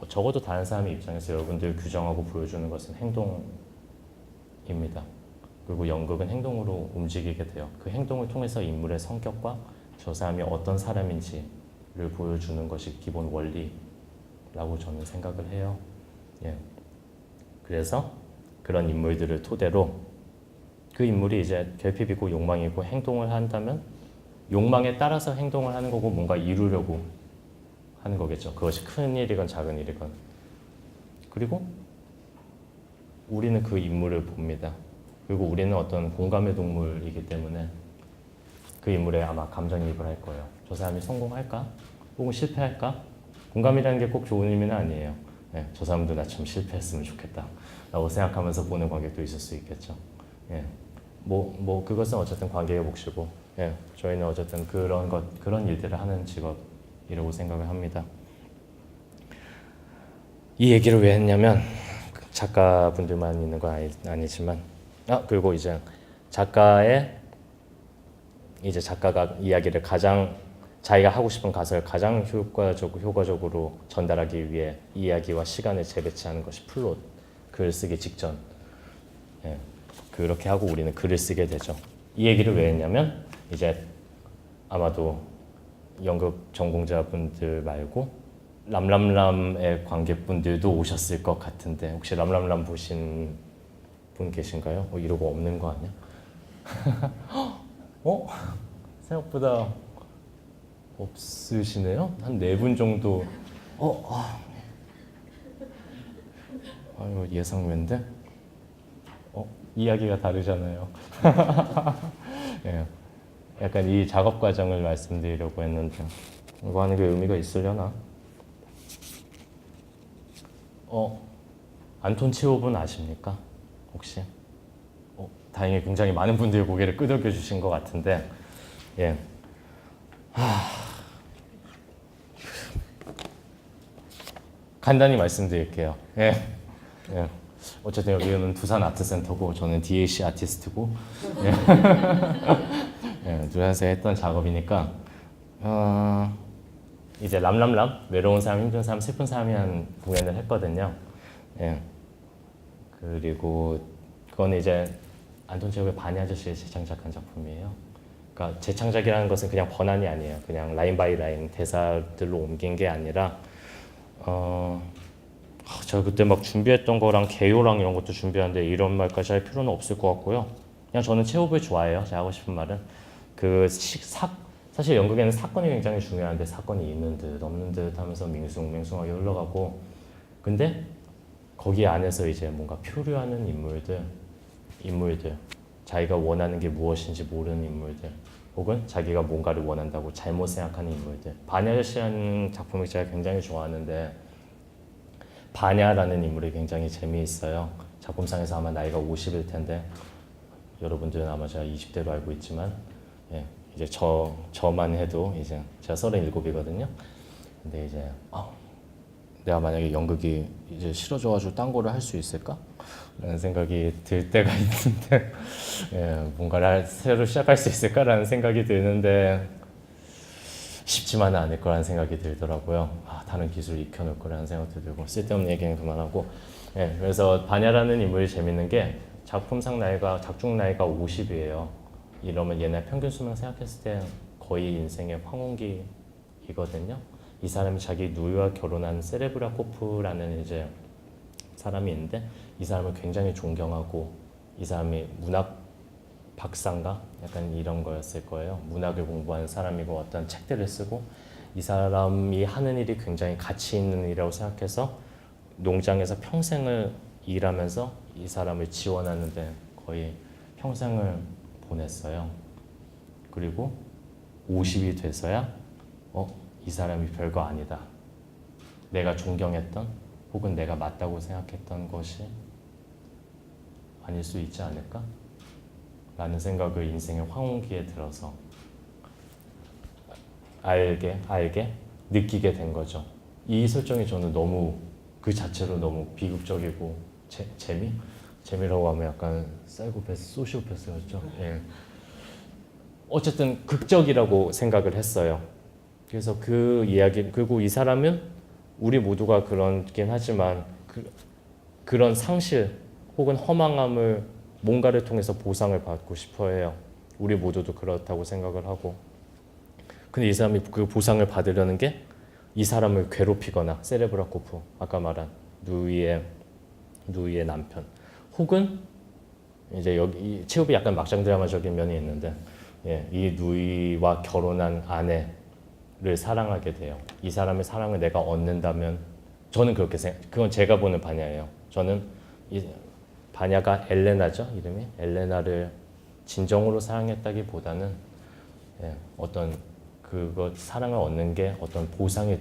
적어도 다른 사람의 입장에서 여러분들을 규정하고 보여주는 것은 행동입니다. 그리고 연극은 행동으로 움직이게 돼요. 그 행동을 통해서 인물의 성격과 저 사람이 어떤 사람인지를 보여주는 것이 기본 원리라고 저는 생각을 해요. 예. 그래서 그런 인물들을 토대로 그 인물이 이제 결핍이고 욕망이고 행동을 한다면 욕망에 따라서 행동을 하는 거고 뭔가 이루려고 하는 거겠죠. 그것이 큰 일이건 작은 일이건. 그리고 우리는 그 인물을 봅니다. 그리고 우리는 어떤 공감의 동물이기 때문에 그 인물에 아마 감정이입을 할 거예요. 저 사람이 성공할까? 혹은 실패할까? 공감이라는 게 꼭 좋은 의미는 아니에요. 예, 저 사람도 나처럼 실패했으면 좋겠다 라고 생각하면서 보는 관객도 있을 수 있겠죠. 예, 그것은 어쨌든 관객의 몫이고, 예, 저희는 어쨌든 그런 일들을 하는 직업이라고 생각을 합니다. 이 얘기를 왜 했냐면 작가분들만 있는 건 아니지만 그리고 이제 작가가 이야기를 자기가 하고 싶은 가설을 가장 효과적으로 전달하기 위해 이야기와 시간을 재배치하는 것이 플롯, 글 쓰기 직전. 예, 그렇게 하고 우리는 글을 쓰게 되죠. 이 얘기를 왜 했냐면 이제 아마도 연극 전공자분들 말고 람람람의 관객분들도 오셨을 것 같은데 혹시 람람람 보신 분 계신가요? 이러고 없는 거 아니야? 생각보다 없으시네요? 한 4분 정도. 이거 예상외인데? 이야기가 다르잖아요. 예, 약간 이 작업 과정을 말씀드리려고 했는데 이거 하는 게 의미가 있으려나? 안톤 체홉은 아십니까? 혹시? 다행히 굉장히 많은 분들이 고개를 끄덕여 주신 것 같은데, 예. 간단히 말씀드릴게요. 예. 예. 어쨌든 여기는 두산 아트센터고 저는 DAC 아티스트고 예. 예, 두산에서 했던 작업이니까 이제 람람람 외로운 사람, 힘든 사람, 슬픈 사람이라는 공연을 했거든요. 예. 그리고 그건 이제 안톤 체홉의 바니 아저씨의 재창작한 작품이에요. 그러니까 재창작이라는 것은 그냥 번안이 아니에요. 그냥 라인 바이 라인 대사들로 옮긴 게 아니라 제가 그때 막 준비했던 거랑 개요랑 이런 것도 준비하는데 이런 말까지 할 필요는 없을 것 같고요. 그냥 저는 체홉을 좋아해요. 제가 하고 싶은 말은 사실 연극에는 사건이 굉장히 중요한데 사건이 있는 듯 없는 듯 하면서 맹숭하게 흘러가고 근데 거기 안에서 이제 뭔가 표류하는 인물들 자기가 원하는 게 무엇인지 모르는 인물들 혹은 자기가 뭔가를 원한다고 잘못 생각하는 인물들 바냐시라는 작품을 제가 굉장히 좋아하는데 바냐라는 인물이 굉장히 재미있어요. 작품상에서 아마 나이가 50일 텐데 여러분들은 아마 제가 20대로 알고 있지만 예, 이제 저만 해도 이제 제가 37이거든요. 근데 이제 내가 만약에 연극이 이제 싫어져가지고 딴 거를 할 수 있을까? 라는 생각이 들 때가 있는데 예, 뭔가를 새로 시작할 수 있을까라는 생각이 드는데 쉽지만은 않을 거라는 생각이 들더라고요. 다른 기술 익혀놓을 거라는 생각도 들고 쓸데없는 얘기는 그만하고 예, 그래서 바냐라는 인물이 재밌는 게 작품 나이가 50이에요. 이러면 옛날 평균 수명 생각했을 때 거의 인생의 황혼기이거든요. 이 사람이 자기 누이와 결혼한 세레브라코프라는 이제 사람이 있는데 이 사람을 굉장히 존경하고 이 사람이 문학 박사인가? 약간 이런 거였을 거예요. 문학을 공부하는 사람이고 어떤 책들을 쓰고 이 사람이 하는 일이 굉장히 가치 있는 일이라고 생각해서 농장에서 평생을 일하면서 이 사람을 지원하는데 거의 평생을 보냈어요. 그리고 50이 돼서야 이 사람이 별거 아니다. 내가 존경했던 혹은 내가 맞다고 생각했던 것이 아닐 수 있지 않을까? 라는 생각을 인생의 황혼기에 들어서 알게 느끼게 된 거죠. 이 설정이 저는 너무 그 자체로 너무 비극적이고 재미라고 하면 약간 사이코패스, 소시오패스였죠. 예. 어쨌든 극적이라고 생각을 했어요. 그래서 그 이야기 그리고 이 사람은 우리 모두가 그렇긴 하지만 그런 상실 혹은 허망함을 뭔가를 통해서 보상을 받고 싶어 해요. 우리 모두도 그렇다고 생각을 하고 근데 이 사람이 그 보상을 받으려는 게 이 사람을 괴롭히거나 세레브라코프 아까 말한 누이의 남편 혹은 이제 여기 체홉이 약간 막장 드라마적인 면이 있는데 예, 이 누이와 결혼한 아내를 사랑하게 돼요. 이 사람의 사랑을 내가 얻는다면 저는 그렇게 그건 제가 보는 바냐예요. 저는 이 바냐가 엘레나죠 이름이 엘레나를 진정으로 사랑했다기보다는 예, 어떤 그것 사랑을 얻는 게 어떤 보상이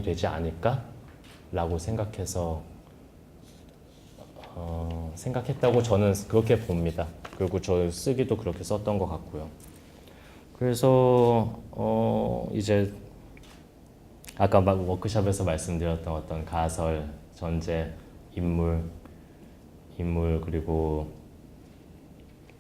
되지 않을까라고 생각했다고 저는 그렇게 봅니다. 그리고 저 쓰기도 그렇게 썼던 것 같고요. 그래서 이제 아까 막 워크숍에서 말씀드렸던 어떤 가설, 전제, 인물 그리고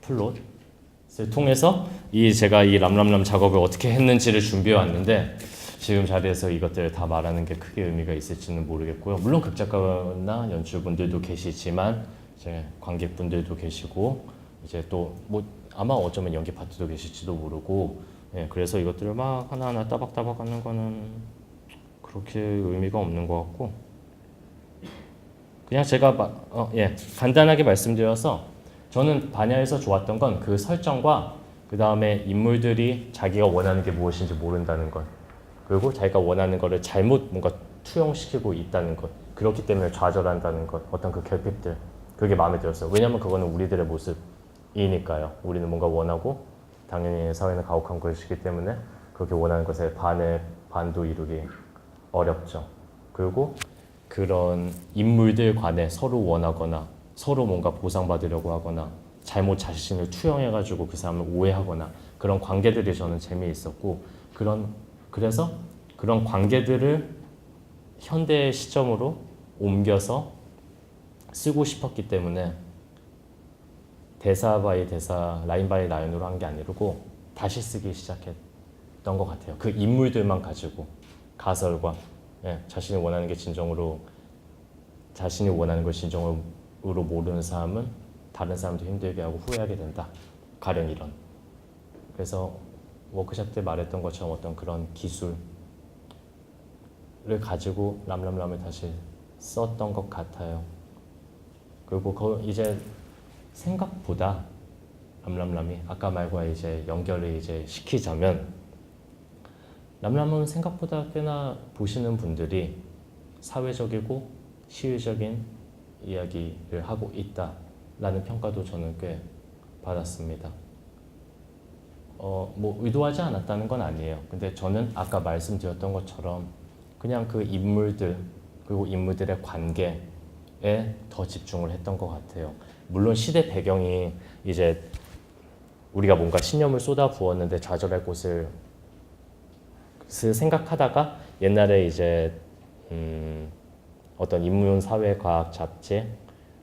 플롯을 통해서 제가 이 람람람 작업을 어떻게 했는지를 준비해 왔는데 지금 자리에서 이것들을 다 말하는 게 크게 의미가 있을지는 모르겠고요. 물론 극작가나 연출분들도 계시지만 이제 관객분들도 계시고 이제 또 뭐 아마 어쩌면 연기 파트도 계실지도 모르고 예, 그래서 이것들을 막 하나하나 따박따박 하는 거는 그렇게 의미가 없는 것 같고 그냥 제가 간단하게 말씀드려서 저는 바냐에서 좋았던 건 그 설정과 그 다음에 인물들이 자기가 원하는 게 무엇인지 모른다는 것 그리고 자기가 원하는 거를 잘못 뭔가 투영시키고 있다는 것 그렇기 때문에 좌절한다는 것 어떤 그 결핍들 그게 마음에 들었어요. 왜냐하면 그거는 우리들의 모습이니까요. 우리는 뭔가 원하고 당연히 사회는 가혹한 것이기 때문에 그렇게 원하는 것에 반도 이루기 어렵죠. 그리고 그런 인물들 간에 서로 원하거나 서로 뭔가 보상받으려고 하거나 잘못 자신을 투영해가지고 그 사람을 오해하거나 그런 관계들이 저는 재미있었고 그래서 그런 관계들을 현대 시점으로 옮겨서 쓰고 싶었기 때문에 대사 바이 대사, 라인 바이 라인으로 한 게 아니고 다시 쓰기 시작했던 것 같아요. 그 인물들만 가지고 가설과 자신이 원하는 걸 진정으로 모르는 사람은 다른 사람도 힘들게 하고 후회하게 된다. 가령 이런. 그래서 워크숍 때 말했던 것처럼 어떤 그런 기술을 가지고 람람람을 다시 썼던 것 같아요. 그리고 이제 생각보다 람람람이 아까 말과 이제 연결을 이제 시키자면 람람은 생각보다 꽤나 보시는 분들이 사회적이고 시위적인 이야기를 하고 있다라는 평가도 저는 꽤 받았습니다. 뭐 의도하지 않았다는 건 아니에요. 근데 저는 아까 말씀드렸던 것처럼 그냥 그 인물들 그리고 인물들의 관계에 더 집중을 했던 것 같아요. 물론 시대 배경이 이제 우리가 뭔가 신념을 쏟아 부었는데 좌절할 곳을 생각하다가 옛날에 이제 어떤 인문 사회과학 잡지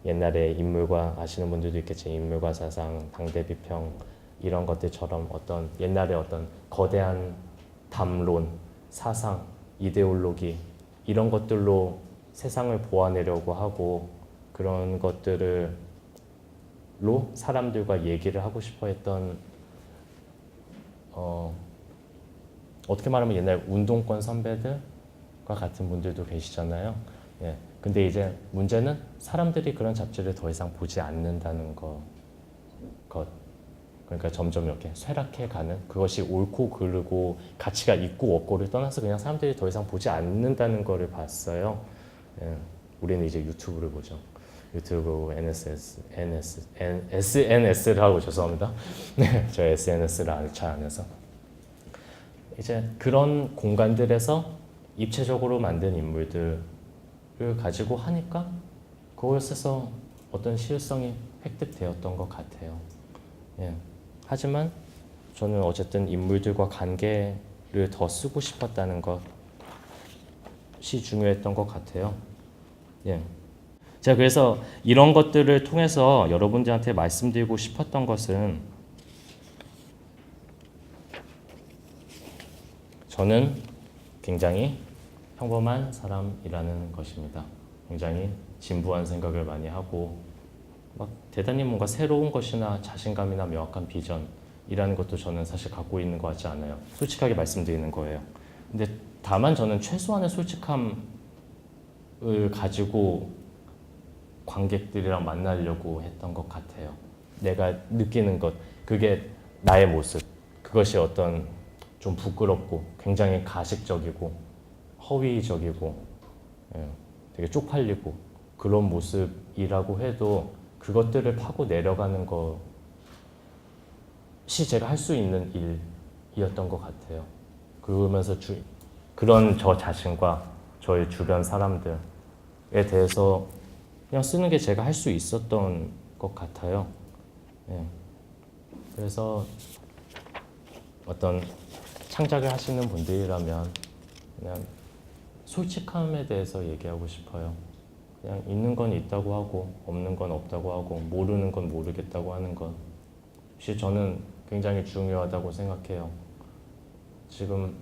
옛날에 인물과 아시는 분들도 있겠지 인물과 사상 당대 비평 이런 것들처럼 어떤 옛날에 어떤 거대한 담론 사상 이데올로기 이런 것들로 세상을 보아내려고 하고 그런 것들로 사람들과 얘기를 하고 싶어 했던 어떻게 말하면 옛날 운동권 선배들과 같은 분들도 계시잖아요. 예. 근데 이제 문제는 사람들이 그런 잡지를 더 이상 보지 않는다는 것. 그러니까 점점 이렇게 쇠락해가는 그것이 옳고 그르고 가치가 있고 없고를 떠나서 그냥 사람들이 더 이상 보지 않는다는 거를 봤어요. 예. 우리는 이제 유튜브를 보죠. 유튜브, SNS를 하고 죄송합니다. 네, 저 SNS를 잘 안 해서. 이제 그런 공간들에서 입체적으로 만든 인물들을 가지고 하니까 그것에서 어떤 시일성이 획득되었던 것 같아요. 예. 하지만 저는 어쨌든 인물들과 관계를 더 쓰고 싶었다는 것이 중요했던 것 같아요. 예. 제가 그래서 이런 것들을 통해서 여러분들한테 말씀드리고 싶었던 것은 저는 굉장히 평범한 사람이라는 것입니다. 굉장히 진부한 생각을 많이 하고 막 대단히 뭔가 새로운 것이나 자신감이나 명확한 비전이라는 것도 저는 사실 갖고 있는 것 같지 않아요. 솔직하게 말씀드리는 거예요. 근데 다만 저는 최소한의 솔직함을 가지고 관객들이랑 만나려고 했던 것 같아요. 내가 느끼는 것, 그게 나의 모습, 그것이 어떤 좀 부끄럽고 굉장히 가식적이고 허위적이고 되게 쪽팔리고 그런 모습이라고 해도 그것들을 파고 내려가는 것이 제가 할 수 있는 일이었던 것 같아요. 그러면서 그런 저 자신과 저의 주변 사람들에 대해서 그냥 쓰는 게 제가 할 수 있었던 것 같아요. 예. 그래서 어떤 창작을 하시는 분들이라면 그냥 솔직함에 대해서 얘기하고 싶어요. 그냥 있는 건 있다고 하고 없는 건 없다고 하고 모르는 건 모르겠다고 하는 것이 저는 굉장히 중요하다고 생각해요. 지금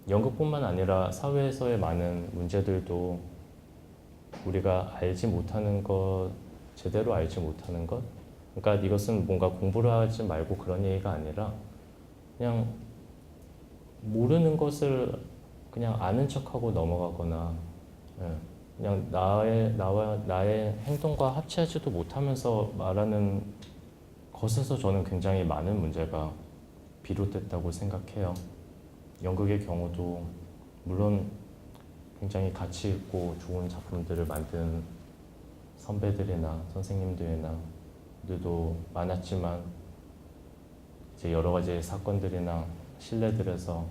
연극뿐만 아니라 사회에서의 많은 문제들도 우리가 알지 못하는 것, 제대로 알지 못하는 것. 그러니까 이것은 뭔가 공부를 하지 말고 그런 얘기가 아니라 그냥 모르는 것을 그냥 아는 척하고 넘어가거나 그냥 나의 행동과 합치하지도 못하면서 말하는 것에서 저는 굉장히 많은 문제가 비롯됐다고 생각해요. 연극의 경우도 물론 굉장히 가치 있고 좋은 작품들을 만든 선배들이나 선생님들도 많았지만 이제 여러 가지 사건들이나 신뢰들에서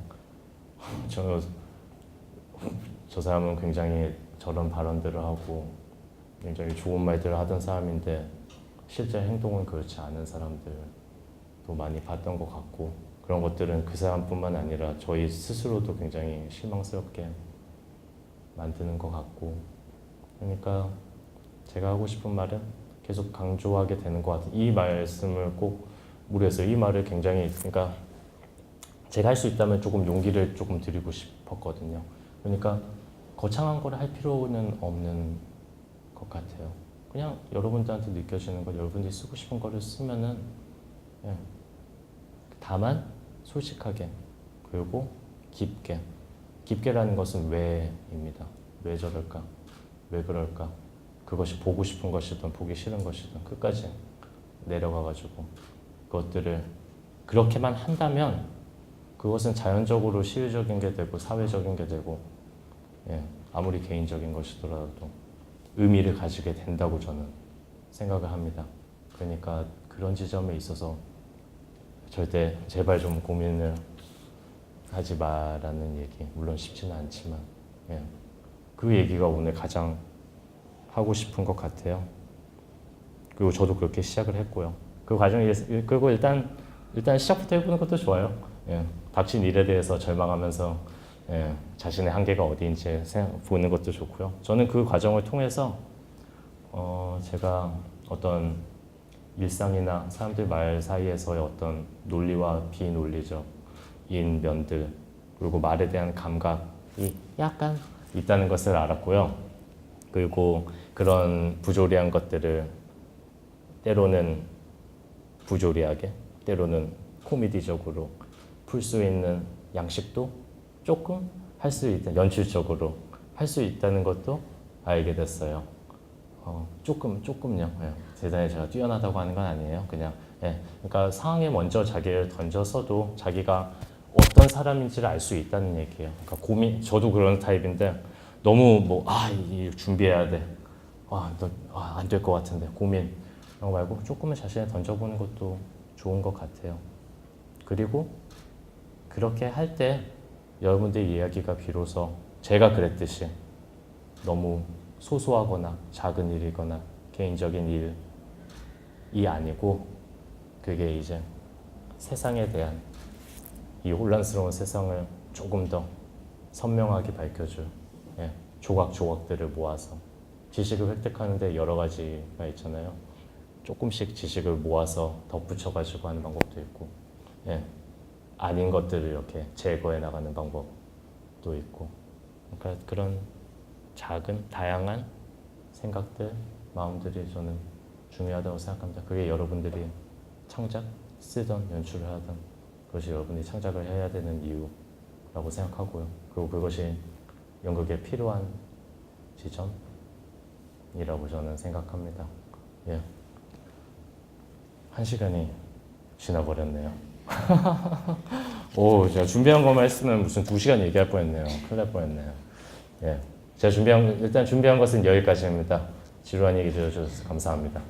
저 사람은 굉장히 저런 발언들을 하고 굉장히 좋은 말들을 하던 사람인데 실제 행동은 그렇지 않은 사람들도 많이 봤던 것 같고 그런 것들은 그 사람뿐만 아니라 저희 스스로도 굉장히 실망스럽게 만드는 것 같고, 그러니까 제가 하고 싶은 말은 계속 강조하게 되는 것 같아요. 이 말씀을 꼭 무리해서 이 말을 굉장히, 그러니까 제가 할 수 있다면 조금 용기를 조금 드리고 싶었거든요. 그러니까 거창한 걸 할 필요는 없는 것 같아요. 그냥 여러분들한테 느껴지는 것, 여러분들이 쓰고 싶은 거를 쓰면은, 예. 다만 솔직하게, 그리고 깊게. 깊게라는 것은 왜입니다. 왜 저럴까? 왜 그럴까? 그것이 보고 싶은 것이든 보기 싫은 것이든 끝까지 내려가가지고 그것들을 그렇게만 한다면 그것은 자연적으로 시위적인 게 되고 사회적인 게 되고, 예, 아무리 개인적인 것이더라도 의미를 가지게 된다고 저는 생각을 합니다. 그러니까 그런 지점에 있어서 절대 제발 좀 고민을 하지 마라는 얘기, 물론 쉽지는 않지만, 예, 그 얘기가 오늘 가장 하고 싶은 것 같아요. 그리고 저도 그렇게 시작을 했고요. 그 과정이, 그리고 일단 시작부터 해보는 것도 좋아요. 예, 닥친 일에 대해서 절망하면서, 예, 자신의 한계가 어디인지 보는 것도 좋고요. 저는 그 과정을 통해서 제가 어떤 일상이나 사람들 말 사이에서의 어떤 논리와 비논리적인 면들, 그리고 말에 대한 감각이 약간 있다는 것을 알았고요. 그리고 그런 부조리한 것들을 때로는 부조리하게, 때로는 코미디적으로 풀 수 있는 양식도 조금 할 수 있다, 연출적으로 할 수 있다는 것도 알게 됐어요. 조금요. 예. 대단히 제가 뛰어나다고 하는 건 아니에요. 그냥, 예. 그러니까 상황에 먼저 자기를 던져서도 자기가 어떤 사람인지를 알 수 있다는 얘기예요. 그러니까 저도 그런 타입인데 너무 이 준비해야 돼. 안 될 것 같은데 고민. 그런 거 말고 조금은 자신을 던져보는 것도 좋은 것 같아요. 그리고 그렇게 할 때 여러분들의 이야기가 비로소 제가 그랬듯이 너무 소소하거나 작은 일이거나 개인적인 일이 아니고 그게 이제 세상에 대한 이 혼란스러운 세상을 조금 더 선명하게 밝혀줄, 예, 조각조각들을 모아서 지식을 획득하는 데 여러 가지가 있잖아요. 조금씩 지식을 모아서 덧붙여가지고 하는 방법도 있고, 예, 아닌 것들을 이렇게 제거해 나가는 방법도 있고, 그러니까 그런 작은 다양한 생각들, 마음들이 저는 중요하다고 생각합니다. 그게 여러분들이 창작, 쓰던 연출을 하던 그것이 여러분이 창작을 해야 되는 이유라고 생각하고요. 그리고 그것이 연극에 필요한 지점이라고 저는 생각합니다. 예. 1시간이 지나버렸네요. 제가 준비한 것만 했으면 무슨 2시간 얘기할 뻔했네요. 큰일 날 뻔했네요. 예. 제가 일단 준비한 것은 여기까지입니다. 지루한 얘기 들어주셔서 감사합니다.